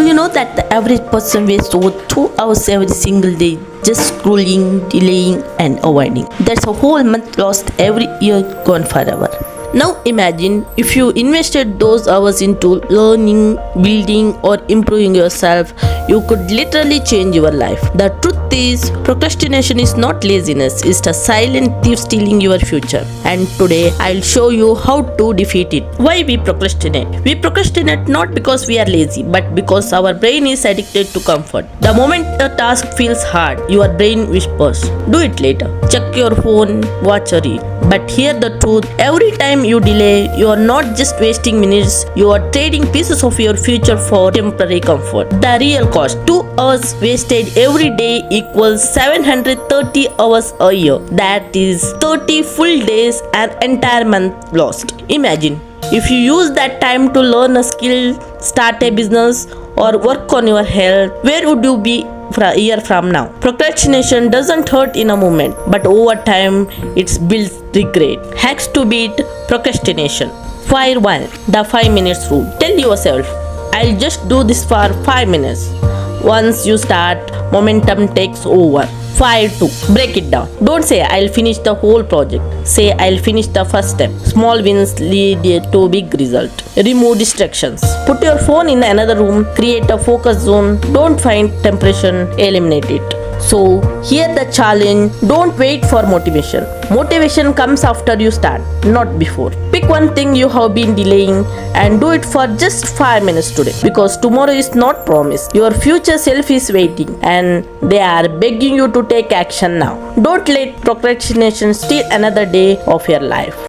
Do you know that the average person wastes over 2 hours every single day just scrolling, delaying, and avoiding? That's a whole month lost every year gone forever. Now imagine if you invested those hours into learning, building, or improving yourself, you could literally change your life. The truth is, procrastination is not laziness, it's a silent thief stealing your future. And today I'll show you how to defeat it. Why we procrastinate? We procrastinate not because we are lazy, but because our brain is addicted to comfort. The moment a task feels hard, your brain whispers, do it later. Check your phone, watch a reel. But hear the truth, every time you delay, you are not just wasting minutes, you are trading pieces of your future for temporary comfort. The real cost, 2 hours wasted every day equals 730 hours a year. That is 30 full days, an entire month lost. Imagine, if you use that time to learn a skill, start a business, or work on your health, where would you be a year from now? Procrastination doesn't hurt in a moment, but over time it builds regret. Hacks to beat procrastination. Fire 1. The 5 minutes rule. Tell yourself, I'll just do this for 5 minutes. Once you start, momentum takes over. Fire 2. Break it down. Don't say I'll finish the whole project. Say I'll finish the first step. Small wins lead to big result. Remove distractions. Put your phone in another room. Create a focus zone. Don't find temptation. Eliminate it. So here the challenge, don't wait for motivation. Motivation comes after you start, not before. Pick one thing you have been delaying and do it for just 5 minutes today, because tomorrow is not promised. Your future self is waiting and they are begging you to take action now. Don't let procrastination steal another day of your life.